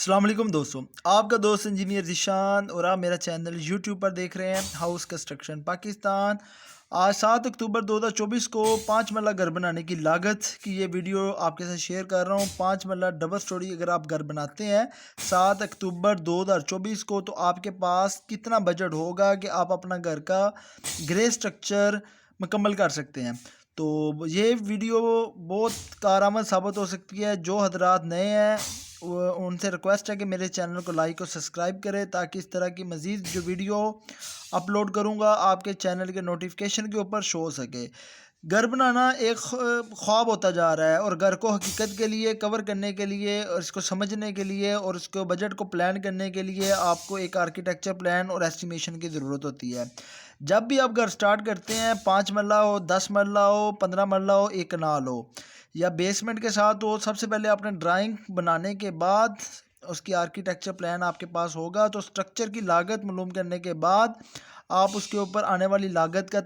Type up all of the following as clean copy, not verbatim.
अस्सलाम वालेकुम दोस्तों, आपका दोस्त इंजीनियर ज़ीशान और आप मेरा चैनल यूट्यूब पर देख रहे हैं हाउस कंस्ट्रक्शन पाकिस्तान। आज 7 अक्टूबर 2024 को 5 मरला घर बनाने की लागत की ये वीडियो आपके साथ शेयर कर रहा हूँ। 5 मरला डबल स्टोरी अगर आप घर बनाते हैं 7 अक्टूबर 2024 को, तो आपके पास कितना बजट होगा कि आप अपना घर का ग्रे स्ट्रक्चर मुकम्मल कर सकते हैं। तो ये वीडियो बहुत कारआमद साबित हो सकती है। जो हजरात नए हैं उनसे रिक्वेस्ट है कि मेरे चैनल को लाइक और सब्सक्राइब करें, ताकि इस तरह की मज़ीद जो वीडियो अपलोड करूँगा आपके चैनल के नोटिफिकेशन के ऊपर शो हो सके। घर बनाना एक ख्वाब होता जा रहा है, और घर को हकीकत के लिए कवर करने के लिए और इसको समझने के लिए और इसको बजट को प्लान करने के लिए आपको एक आर्किटेक्चर प्लान और एस्टिमेशन की ज़रूरत होती है। जब भी आप घर स्टार्ट करते हैं, 5 मरला हो, 10 मरला हो, 15 मरला हो, एक कनाल हो या बेसमेंट के साथ हो, सबसे पहले आपने ड्राइंग बनाने के बाद उसकी आर्किटेक्चर प्लान आपके पास होगा, तो स्ट्रक्चर की लागत मालूम करने के बाद आप उसके ऊपर आने वाली लागत का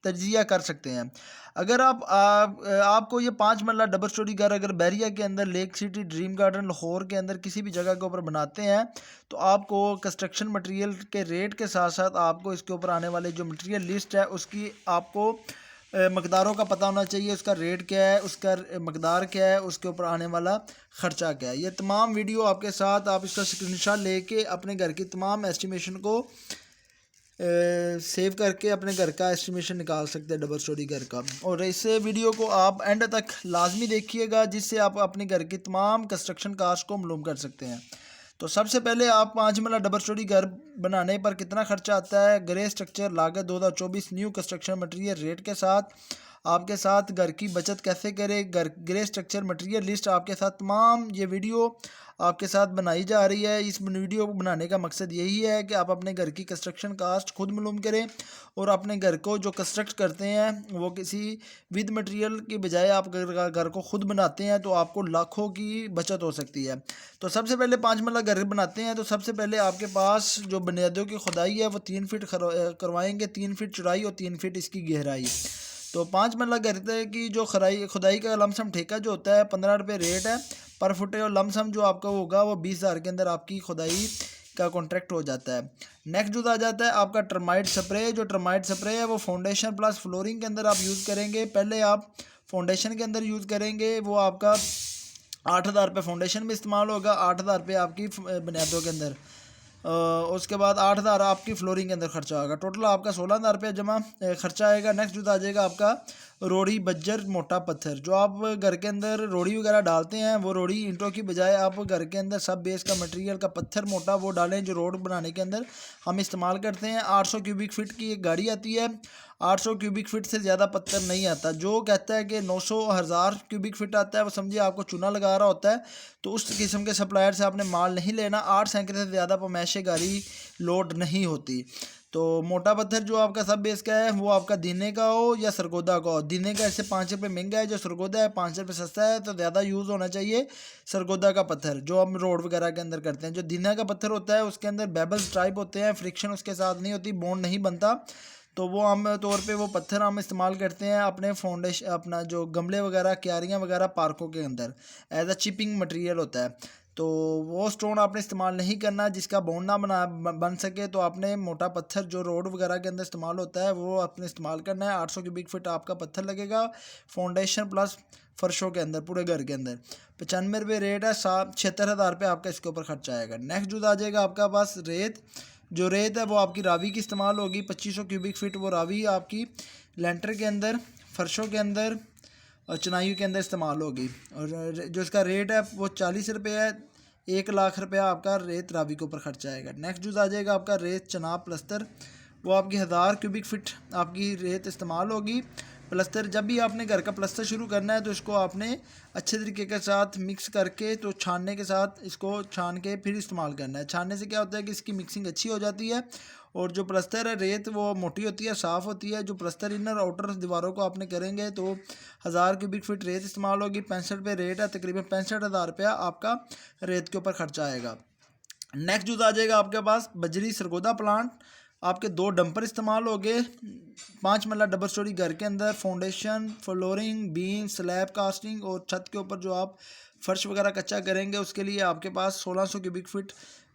तजिया कर सकते हैं। अगर आपको ये 5 मरला डबल स्टोरी घर अगर बैरिया के अंदर, lake city, dream garden, Lahore के अंदर किसी भी जगह के ऊपर बनाते हैं, तो आपको कंस्ट्रक्शन मटेरियल के रेट के साथ साथ आपको इसके ऊपर आने वाले जो मटेरियल लिस्ट है उसकी आपको मकदारों का पता होना चाहिए। उसका रेट क्या है, उसका मकदार क्या है, उसके ऊपर आने वाला ख़र्चा क्या है। ये तमाम वीडियो आपके साथ, आप इसका स्क्रीनशॉट लेके अपने घर की तमाम एस्टिमेशन को सेव करके अपने घर का एस्टिमेशन निकाल सकते हैं डबल स्टोरी घर का। और इस वीडियो को आप एंड तक लाजमी देखिएगा, जिससे आप अपने घर की तमाम कंस्ट्रक्शन कास्ट को मालूम कर सकते हैं। तो सबसे पहले आप 5 मरला डबल स्टोरी घर बनाने पर कितना खर्चा आता है, ग्रे स्ट्रक्चर लागत 2024 न्यू कंस्ट्रक्शन मटेरियल रेट के साथ आपके साथ घर की बचत कैसे करें, घर ग्रे स्ट्रक्चर मटेरियल लिस्ट आपके साथ तमाम ये वीडियो आपके साथ बनाई जा रही है। इस वीडियो को बनाने का मकसद यही है कि आप अपने घर की कंस्ट्रक्शन कास्ट खुद मालूम करें, और अपने घर को जो कंस्ट्रक्ट करते हैं वो किसी विद मटेरियल की बजाय आप घर को खुद बनाते हैं, तो आपको लाखों की बचत हो सकती है। तो सबसे पहले 5 मरला घर बनाते हैं, तो सबसे पहले आपके पास जो बुनियादों की खुदाई है वो 3 फीट करवाएंगे, 3 फीट चौड़ाई और 3 फीट इसकी गहराई। तो 5 मरला घर की जो खुदाई का लमसम ठेका जो होता है 15 रुपये रेट है पर फुट, और लमसम जो आपका होगा वो 20,000 के अंदर आपकी खुदाई का कॉन्ट्रैक्ट हो जाता है। नेक्स्ट जो आ जाता है आपका टर्माइट स्प्रे। जो टर्माइट स्प्रे है वो फाउंडेशन प्लस फ्लोरिंग के अंदर आप यूज़ करेंगे। पहले आप फाउंडेशन के अंदर यूज़ करेंगे, वो आपका 8,000 रुपये फाउंडेशन में इस्तेमाल होगा, 8,000 रुपये आपकी बुनियादों के अंदर, उसके बाद 8,000 आपकी फ्लोरिंग के अंदर खर्चा होगा। टोटल आपका 16,000 रुपये जमा खर्चा आएगा। नेक्स्ट जो आ जाएगा आपका रोड़ी बज्जर मोटा पत्थर। जो आप घर के अंदर रोड़ी वगैरह डालते हैं, वो रोड़ी ईंटों की बजाय आप घर के अंदर सब बेस का मटेरियल का पत्थर मोटा वो डालें, जो रोड बनाने के अंदर हम इस्तेमाल करते हैं। 800 क्यूबिक फीट की एक गाड़ी आती है, 800 क्यूबिक फीट से ज़्यादा पत्थर नहीं आता। जो कहता है कि 900 हज़ार क्यूबिक फीट आता है, वो समझिए आपको चूना लगा रहा होता है। तो उस किस्म के सप्लायर से आपने माल नहीं लेना। 8 सैकड़े से ज़्यादा पमैशे गाड़ी लोड नहीं होती। तो मोटा पत्थर जो आपका सब बेस का है वो आपका दीने का हो या सरगोदा का हो। दीने का इससे 5 रुपये महंगा है, जो सरगोदा है 5 रुपये सस्ता है। तो ज़्यादा यूज़ होना चाहिए सरगोदा का पत्थर, जो हम रोड वगैरह के अंदर करते हैं। जो दीना का पत्थर होता है उसके अंदर बेबल्स टाइप होते हैं, फ्रिक्शन उसके साथ नहीं होती, बॉन्ड नहीं बनता। तो वो आम तौर पे वो पत्थर हम इस्तेमाल करते हैं अपने फाउंडेशन, अपना जो गमले वगैरह, क्यारियाँ वगैरह पार्कों के अंदर एज अ चिपिंग मटेरियल होता है। तो वो स्टोन आपने इस्तेमाल नहीं करना जिसका बॉन्ड ना बन सके। तो आपने मोटा पत्थर जो रोड वगैरह के अंदर इस्तेमाल होता है वो आपने इस्तेमाल करना है। 800 क्यूबिक फीट आपका पत्थर लगेगा फाउंडेशन प्लस फर्शों के अंदर, पूरे घर के अंदर। 95 रुपये रेट है, 76,000 रुपये आपका इसके ऊपर खर्चा आएगा। नेक्स्ट जो आ जाएगा आपका पास रेत। जो रेत है वो आपकी रावी की इस्तेमाल होगी, 2500 क्यूबिक फीट वो रावी आपकी लेंटर के अंदर, फर्शों के अंदर और चिनाई के अंदर इस्तेमाल होगी। और जो इसका रेट है वो 40 रुपये है। 1,00,000 रुपया आपका रेत रावी के ऊपर खर्चा आएगा। नेक्स्ट जो आ जाएगा आपका रेत चनाब प्लस्तर। वो आपकी 1,000 क्यूबिक फिट आपकी रेत इस्तेमाल होगी। प्लस्तर जब भी आपने घर का प्लस्तर शुरू करना है तो इसको आपने अच्छे तरीके के साथ मिक्स करके, तो छानने के साथ इसको छान के फिर इस्तेमाल करना है। छानने से क्या होता है कि इसकी मिक्सिंग अच्छी हो जाती है, और जो प्लस्तर है रेत वो मोटी होती है, साफ़ होती है। जो प्लस्तर इनर आउटर दीवारों को आपने करेंगे तो 1,000 क्यूबिक फीट रेत इस्तेमाल होगी। 65 रुपये रेट है, तकरीबन 65,000 रुपया आपका रेत के ऊपर खर्चा आएगा। नेक्स्ट जो आ जाएगा आपके पास बजरी सरगोदा प्लांट। आपके 2 डंपर इस्तेमाल हो गए। 5 मरला डबल स्टोरी घर के अंदर foundation, flooring, beam, slab casting और छत के ऊपर जो आप फ़र्श वगैरह कच्चा करेंगे उसके लिए आपके पास 1600 क्यूबिक फीट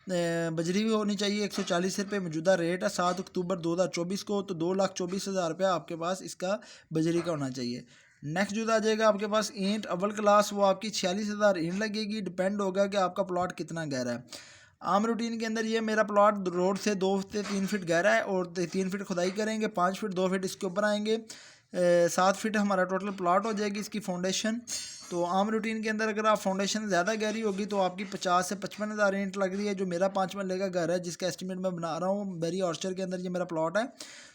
बजरी भी होनी चाहिए। 140 रुपये मौजूदा रेट है 7 अक्टूबर 2024 को, तो 2,24,000 रुपया आपके पास इसका बजरी का होना चाहिए। नेक्स्ट जो आ जाएगा आपके पास ईंट अव्वल क्लास, वो आपकी 46,000 ईंट लगेगी। डिपेंड होगा कि आपका प्लॉट कितना गहरा है। आम रूटीन के अंदर ये मेरा प्लॉट रोड से 2 से 3 फीट गहरा है और 3 फीट खुदाई करेंगे, 5 फीट 2 फीट इसके ऊपर आएंगे, 7 फीट हमारा टोटल प्लॉट हो जाएगी इसकी फाउंडेशन। तो आम रूटीन के अंदर अगर आप फाउंडेशन ज़्यादा गहरी होगी तो आपकी 50 से 55,000 ईंट लग रही है। जो मेरा 5 मरले का घर है जिसका एस्टीमेट मैं बना रहा हूँ, बेरी ऑर्चर के अंदर ये मेरा प्लॉट है,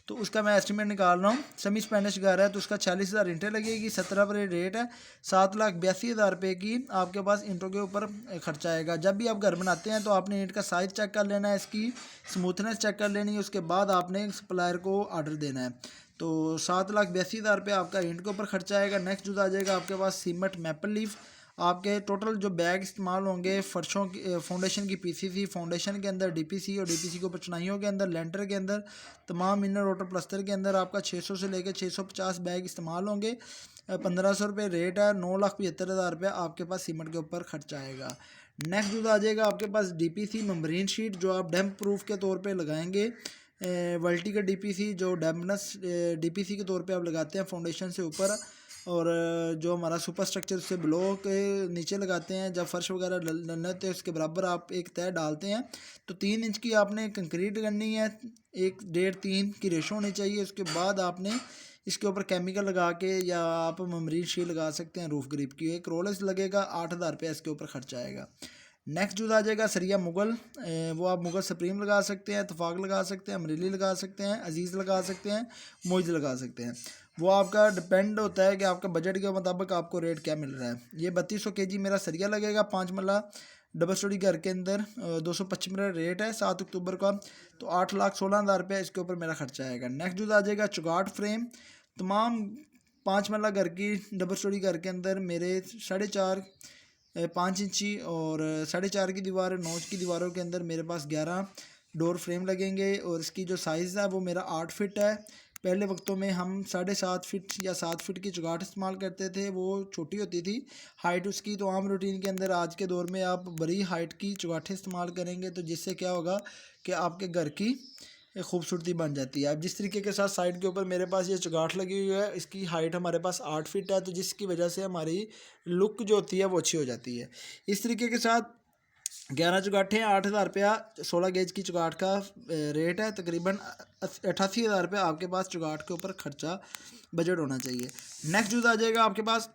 तो उसका मैं एस्टीमेट निकाल रहा हूँ। सेमी स्पेनिश घर है तो उसका 46,000 ईंटें लगेगी, 17 पर रेट है, 7,82,000 रुपये की आपके पास ईंटों के ऊपर खर्चा आएगा। जब भी आप घर बनाते हैं तो आपने ईंट का साइज़ चेक कर लेना है, इसकी स्मूथनेस चेक कर लेनी है, उसके बाद आपने सप्लायर को आर्डर देना है। तो 7,82,000 रुपये आपका ईंट के ऊपर खर्चा आएगा। नेक्स्ट जो आ जाएगा आपके पास सीमेंट मैपल लीफ, आपके टोटल जो बैग इस्तेमाल होंगे फर्शों की फाउंडेशन की पीसीसी, फाउंडेशन के अंदर डीपीसी और डीपीसी के ऊपर चुनाइयों के अंदर, लेंटर के अंदर, तमाम इनर रोटर प्लस्तर के अंदर आपका 600 से लेकर 650 बैग इस्तेमाल होंगे। 1,500 रुपये रेट है, 9,75,000 रुपये आपके पास सीमेंट के ऊपर खर्चा आएगा। नेक्स्ट जो आ जाएगा आपके पास डीपीसी मेम्ब्रेन शीट, जो आप डैम्प प्रूफ के तौर पे लगाएंगे। वल्टी का डीपीसी जो डैम्पनेस डीपीसी के तौर पे आप लगाते हैं फाउंडेशन से ऊपर, और जो हमारा सुपर स्ट्रक्चर से बिलो के नीचे लगाते हैं। जब फर्श वगैरह डलने होते हैं उसके बराबर आप एक तय डालते हैं। तो 3 इंच की आपने कंक्रीट करनी है, 1.5-3 की रेशो होनी चाहिए। उसके बाद आपने इसके ऊपर केमिकल लगा के या आप मेम्ब्रेन शीट लगा सकते हैं रूफ ग्रिप की। एक रोलेस लगेगा, 8,000 रुपये इसके ऊपर खर्चा आएगा। नेक्स्ट जो आ जाएगा सरिया मुगल, वो आप मुगल सुप्रीम लगा सकते हैं, इतफाक लगा सकते हैं, अमरीली लगा सकते हैं, अजीज़ लगा सकते हैं, मोइज लगा सकते हैं। वो आपका डिपेंड होता है कि आपका बजट के मुताबिक आपको रेट क्या मिल रहा है। ये 3200 kg मेरा सरिया लगेगा 5 मरला डबल स्टोरी घर के अंदर, 225 मेरा रेट है 7 अक्टूबर का, तो 8,16,000 रुपये इसके ऊपर मेरा खर्चा आएगा। नेक्स्ट जो आ जाएगा चुगाट फ्रेम, तमाम 5 मरला घर की डबल स्टोरी घर के अंदर मेरे 4.5 5 इंची और 4.5 की दीवार, 9 की दीवारों के अंदर मेरे पास 11 डोर फ्रेम लगेंगे। और इसकी जो साइज़ है वो मेरा 8 फिट है। पहले वक्तों में हम 7.5 फिट या 7 फिट की चुगाट इस्तेमाल करते थे, वो छोटी होती थी हाइट उसकी। तो आम रूटीन के अंदर आज के दौर में आप बड़ी हाइट की चुगाटें इस्तेमाल करेंगे, तो जिससे क्या होगा कि आपके घर की एक खूबसूरती बन जाती है। अब जिस तरीके के साथ साइड के ऊपर मेरे पास ये चुगाट लगी हुई है, इसकी हाइट हमारे पास 8 फिट है, तो जिसकी वजह से हमारी लुक जो होती है वो अच्छी हो जाती है। इस तरीके के साथ 11 चुगाटें 8,000 रुपया, 16 गेज की चुगाट का रेट है, तकरीबन 88,000 रुपये आपके पास चुगाट के ऊपर खर्चा बजट होना चाहिए। नेक्स्ट जो आ जाएगा आपके पास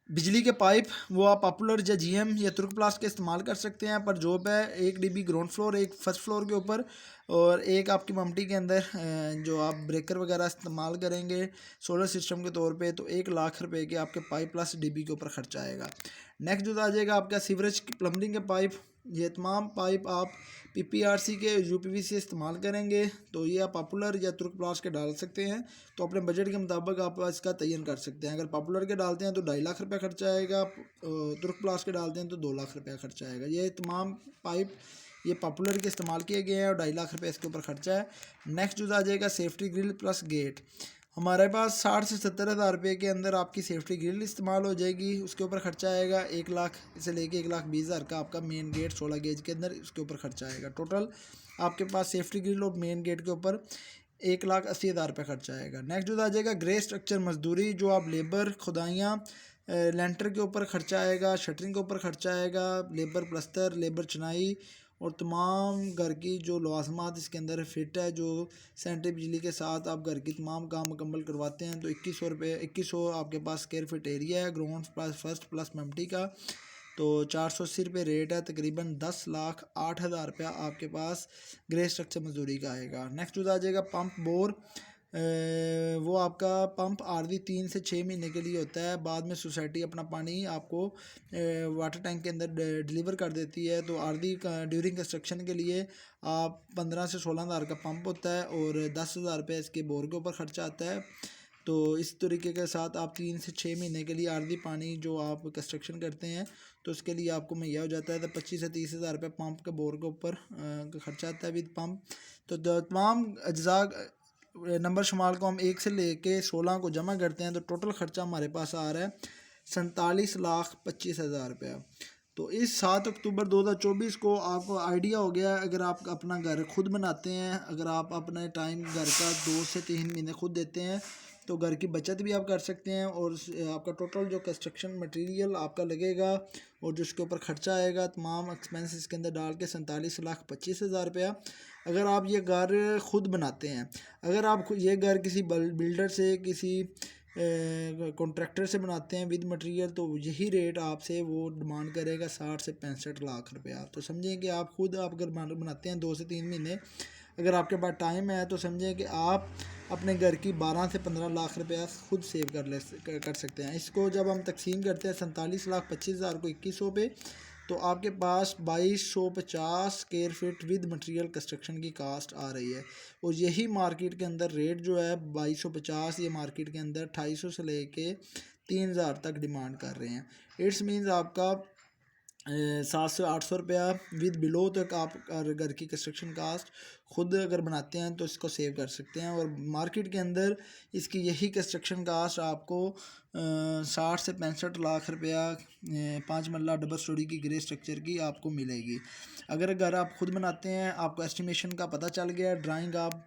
बिजली के पाइप, वो आप पॉपुलर या जीएम या तुर्क प्लास्ट के इस्तेमाल कर सकते हैं। पर जॉब है 1 DB ग्राउंड फ्लोर, एक फर्स्ट फ्लोर के ऊपर, और एक आपकी ममटी के अंदर जो आप ब्रेकर वगैरह इस्तेमाल करेंगे सोलर सिस्टम के तौर पे, तो 1,00,000 रुपये के आपके पाइप प्लस DB के ऊपर खर्चा आएगा। नेक्स्ट जो आ जाएगा आपका सीवरेज प्लम्बिंग के पाइप, ये तमाम पाइप आप PPRC के UPVC इस्तेमाल करेंगे, तो ये आप पॉपुलर या तुर्क प्लास्ट के डाल सकते हैं। तो अपने बजट के मुताबिक आप इसका तयन कर सकते हैं। अगर पॉपुलर के डालते हैं तो 2.5 लाख रुपये खर्चा आएगा, तुर्क प्लास्ट के डालते हैं तो 2 लाख रुपया खर्चा आएगा। ये तमाम पाइप ये पॉपुलर के इस्तेमाल किए गए हैं और 2.5 लाख रुपये इसके ऊपर खर्चा है। नेक्स्ट जो आ जाएगा सेफ्टी ग्रिल प्लस गेट, हमारे पास 60 से 70,000 रुपये के अंदर आपकी सेफ्टी ग्रिल इस्तेमाल हो जाएगी। उसके ऊपर खर्चा आएगा 1 लाख से लेके 1,20,000 का आपका मेन गेट 16 गेज के अंदर, उसके ऊपर खर्चा आएगा। टोटल आपके पास सेफ्टी ग्रिल और मेन गेट के ऊपर 1,80,000 रुपये खर्चा आएगा। नेक्स्ट जो आ जाएगा ग्रे स्ट्रक्चर मजदूरी, जो आप लेबर खुदाइयाँ लेंटर के ऊपर खर्चा आएगा, शटरिंग के ऊपर खर्चा आएगा, लेबर प्लस्तर, लेबर चुनाई और तमाम घर की जो लवाजमात इसके अंदर फिट है, जो सेंट्री बिजली के साथ आप घर की तमाम काम मुकम्मल करवाते हैं, तो 2,100 रुपये 2,100 आपके पास स्क्वायर फिट एरिया है ग्राउंड प्लस फर्स्ट प्लस ममटी का, तो 480 रुपये रेट है, तकरीबन 10,08,000 रुपया आपके पास ग्रे स्ट्रक्चर मजदूरी का आएगा। नेक्स्ट जो आ जाएगा पंप बोर, वो आपका पंप आर्जी 3 से 6 महीने के लिए होता है। बाद में सोसाइटी अपना पानी आपको वाटर टैंक के अंदर डिलीवर कर देती है। तो आर्जी ड्यूरिंग कंस्ट्रक्शन के लिए आप 15 से 16,000 का पंप होता है और 10,000 रुपये इसके बोर के ऊपर खर्चा आता है। तो इस तरीके के साथ आप 3 से 6 महीने के लिए आर्जी पानी जो आप कंस्ट्रक्शन करते हैं तो उसके लिए आपको मुहैया हो जाता है। तो 25 से 30,000 रुपये पंप के बोर के ऊपर खर्चा आता है विद पंप। तो तमाम अज्जा नंबर शुमार को हम 1 से लेके 16 को जमा करते हैं तो टोटल ख़र्चा हमारे पास आ रहा है 47,25,000 रुपया। तो इस 7 अक्टूबर 2024 को आपको आइडिया हो गया। अगर आप अपना घर खुद बनाते हैं, अगर आप अपने टाइम घर का 2 से 3 महीने खुद देते हैं तो घर की बचत भी आप कर सकते हैं, और आपका टोटल जो कंस्ट्रक्शन मटेरियल आपका लगेगा और जो उसके ऊपर ख़र्चा आएगा तमाम एक्सपेंस इसके अंदर डाल के 47,25,000 रुपया। अगर आप ये घर खुद बनाते हैं, अगर आप ये घर किसी बिल्डर से, किसी कॉन्ट्रैक्टर से बनाते हैं विद मटेरियल, तो यही रेट आपसे वो डिमांड करेगा 60 से 65 लाख रुपया। तो समझें कि आप खुद आप अगर बनाते हैं 2 से 3 महीने, अगर आपके पास टाइम है तो समझें कि आप अपने घर की 12 से 15 लाख रुपया खुद सेव कर सकते हैं। इसको जब हम तकसीम करते हैं 47,25,000 को 2100 पे, तो आपके पास 2250 square feet with material construction की कास्ट आ रही है। और यही मार्केट के अंदर रेट जो है 2250, ये मार्केट के अंदर 250 से लेके 3000 तक डिमांड कर रहे हैं। इट्स मीन्स आपका 700-800 रुपया विद बिलो तक आप घर की कंस्ट्रक्शन कास्ट खुद अगर बनाते हैं तो इसको सेव कर सकते हैं। और मार्केट के अंदर इसकी यही कंस्ट्रक्शन कास्ट आपको 60 से 65 लाख रुपया 5 मरला डबल स्टोरी की ग्रे स्ट्रक्चर की आपको मिलेगी। अगर घर आप खुद बनाते हैं, आपको एस्टिमेशन का पता चल गया, ड्राइंग आप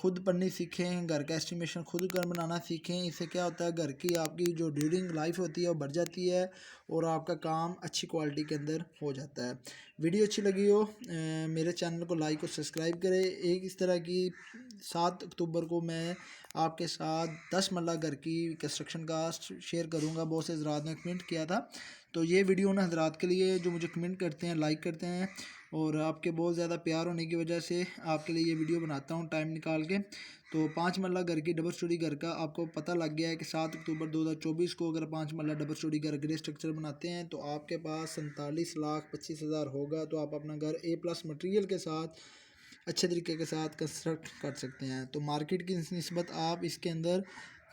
खुद पढ़नी सीखें, घर का एस्टिमेशन खुद कर बनाना सीखें। इससे क्या होता है, घर की आपकी जो ड्यूरिंग लाइफ होती है वो बढ़ जाती है और आपका काम अच्छी क्वालिटी के अंदर हो जाता है। वीडियो अच्छी लगी हो मेरे चैनल को लाइक और सब्सक्राइब करें। एक इस तरह की 7 अक्टूबर को मैं आपके साथ 10 मरला घर की कंस्ट्रक्शन का शेयर करूँगा। बहुत से हज़रात ने कमेंट किया था, तो ये वीडियो उन हज़रात के लिए जो मुझे कमेंट करते हैं, लाइक करते हैं, और आपके बहुत ज़्यादा प्यार होने की वजह से आपके लिए ये वीडियो बनाता हूँ टाइम निकाल के। तो 5 मरला घर की डबल स्टोरी घर का आपको पता लग गया है कि 7 अक्टूबर 2024 को अगर 5 मरला डबल स्टोरी घर ग्रे स्ट्रक्चर बनाते हैं तो आपके पास 47,25,000 होगा। तो आप अपना घर A+ मटेरियल के साथ अच्छे तरीके के साथ कंस्ट्रक्ट कर सकते हैं। तो मार्केट की निस्बत आप इसके अंदर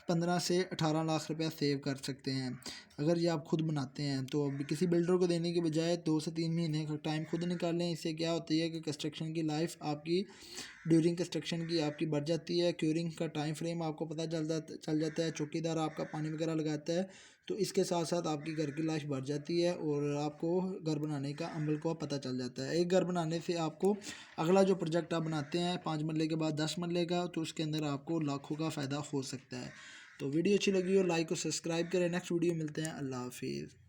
15 से 18 लाख रुपया सेव कर सकते हैं अगर ये आप खुद बनाते हैं। तो किसी बिल्डर को देने के बजाय 2 से 3 महीने का टाइम खुद निकालें। इससे क्या होती है कि कंस्ट्रक्शन की लाइफ आपकी ड्यूरिंग कंस्ट्रक्शन की आपकी बढ़ जाती है। क्यूरिंग का टाइम फ्रेम आपको पता चल जाता है, चौकीदार आपका पानी वगैरह लगाता है, तो इसके साथ साथ आपकी घर की लाइफ बढ़ जाती है और आपको घर बनाने का अमल को पता चल जाता है। एक घर बनाने से आपको अगला जो प्रोजेक्ट आप बनाते हैं 5 मरले के बाद 10 मरले का, तो उसके अंदर आपको लाखों का फ़ायदा हो सकता है। तो वीडियो अच्छी लगी हो लाइक और सब्सक्राइब करें। नेक्स्ट वीडियो मिलते हैं। अल्लाह हाफिज़।